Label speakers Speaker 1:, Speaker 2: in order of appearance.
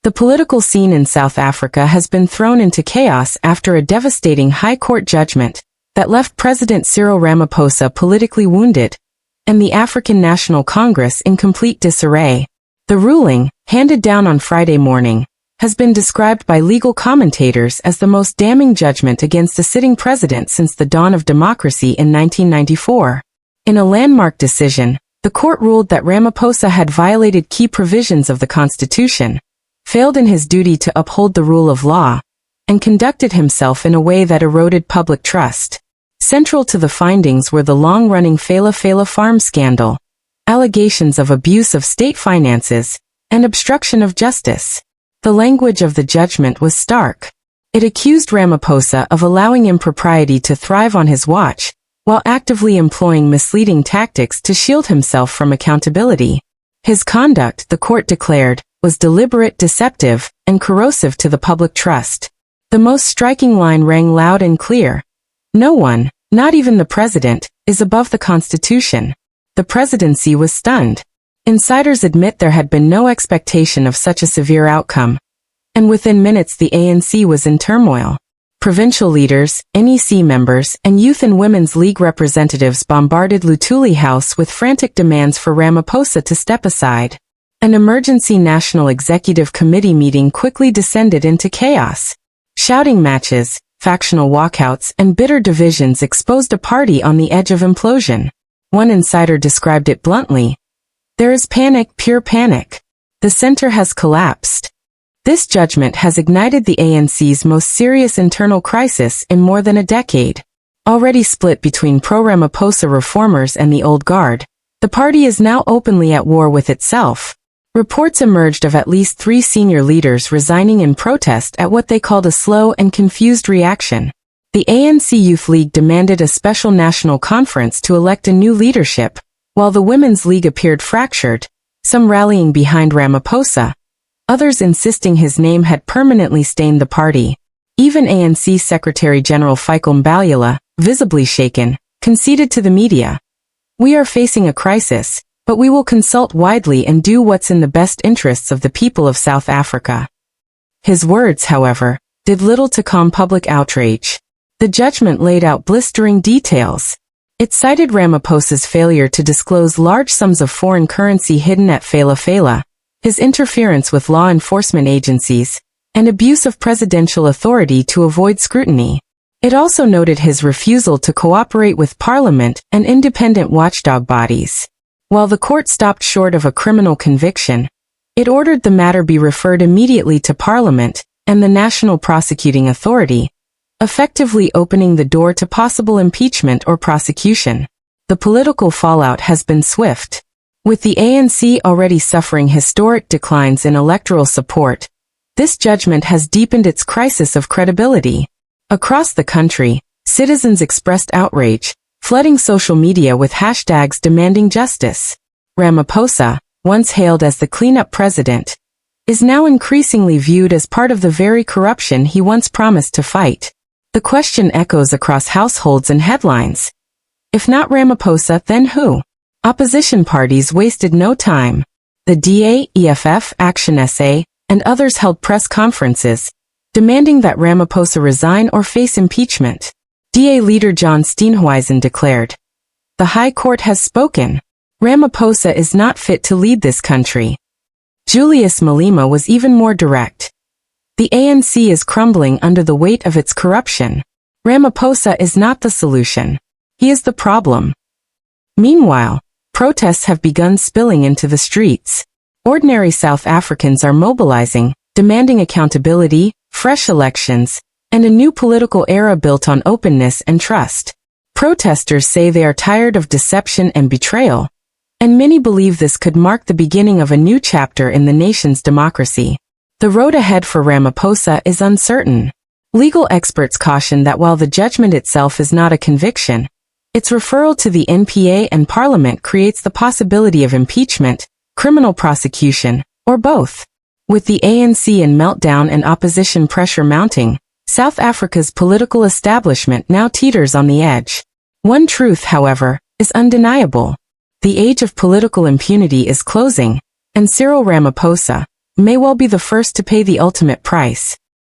Speaker 1: The political scene in South Africa has been thrown into chaos after a devastating High Court judgment that left President Cyril Ramaphosa politically wounded and the African National Congress in complete disarray. The ruling, handed down on Friday morning, has been described by legal commentators as the most damning judgment against a sitting president since the dawn of democracy in 1994. In a landmark decision, the court ruled that Ramaphosa had violated key provisions of the Constitution, failed in his duty to uphold the rule of law, and conducted himself in a way that eroded public trust. Central to the findings were the long-running Fela farm scandal, allegations of abuse of state finances, and obstruction of justice. The language of the judgment was stark. It accused Ramaphosa of allowing impropriety to thrive on his watch, while actively employing misleading tactics to shield himself from accountability. His conduct, the court declared, was deliberate, deceptive, and corrosive to the public trust. The most striking line rang loud and clear. No one, not even the president, is above the Constitution. The presidency was stunned. Insiders admit there had been no expectation of such a severe outcome. And within minutes the ANC was in turmoil. Provincial leaders, NEC members, and Youth and Women's League representatives bombarded Luthuli House with frantic demands for Ramaphosa to step aside. An emergency National Executive Committee meeting quickly descended into chaos. Shouting matches, factional walkouts, and bitter divisions exposed a party on the edge of implosion. One insider described it bluntly. There is panic, pure panic. The center has collapsed. This judgment has ignited the ANC's most serious internal crisis in more than a decade. Already split between pro-Ramaphosa reformers and the old guard, the party is now openly at war with itself. Reports emerged of at least 3 senior leaders resigning in protest at what they called a slow and confused reaction. The ANC Youth League demanded a special national conference to elect a new leadership, while the Women's League appeared fractured, some rallying behind Ramaphosa, others insisting his name had permanently stained the party. Even ANC Secretary General Michael Mbalula, visibly shaken, conceded to the media. "We are facing a crisis, but we will consult widely and do what's in the best interests of the people of South Africa." His words, however, did little to calm public outrage. The judgment laid out blistering details. It cited Ramaphosa's failure to disclose large sums of foreign currency hidden at Fela, his interference with law enforcement agencies, and abuse of presidential authority to avoid scrutiny. It also noted his refusal to cooperate with Parliament and independent watchdog bodies. While the court stopped short of a criminal conviction, it ordered the matter be referred immediately to Parliament and the National Prosecuting Authority, effectively opening the door to possible impeachment or prosecution. The political fallout has been swift. With the ANC already suffering historic declines in electoral support, this judgment has deepened its crisis of credibility. Across the country, citizens expressed outrage, flooding social media with hashtags demanding justice. Ramaphosa, once hailed as the cleanup president, is now increasingly viewed as part of the very corruption he once promised to fight. The question echoes across households and headlines. If not Ramaphosa, then who? Opposition parties wasted no time. The DA, EFF, Action SA, and others held press conferences, demanding that Ramaphosa resign or face impeachment. DA leader John Steenhuisen declared, "The High Court has spoken. Ramaphosa is not fit to lead this country." Julius Malema was even more direct. "The ANC is crumbling under the weight of its corruption. Ramaphosa is not the solution. He is the problem." Meanwhile, protests have begun spilling into the streets. Ordinary South Africans are mobilizing, demanding accountability, fresh elections, and a new political era built on openness and trust. Protesters say they are tired of deception and betrayal, and many believe this could mark the beginning of a new chapter in the nation's democracy. The road ahead for Ramaphosa is uncertain. Legal experts caution that while the judgment itself is not a conviction, its referral to the NPA and Parliament creates the possibility of impeachment, criminal prosecution, or both. With the ANC in meltdown and opposition pressure mounting, South Africa's political establishment now teeters on the edge. One truth, however, is undeniable. The age of political impunity is closing, and Cyril Ramaphosa, may well be the first to pay the ultimate price.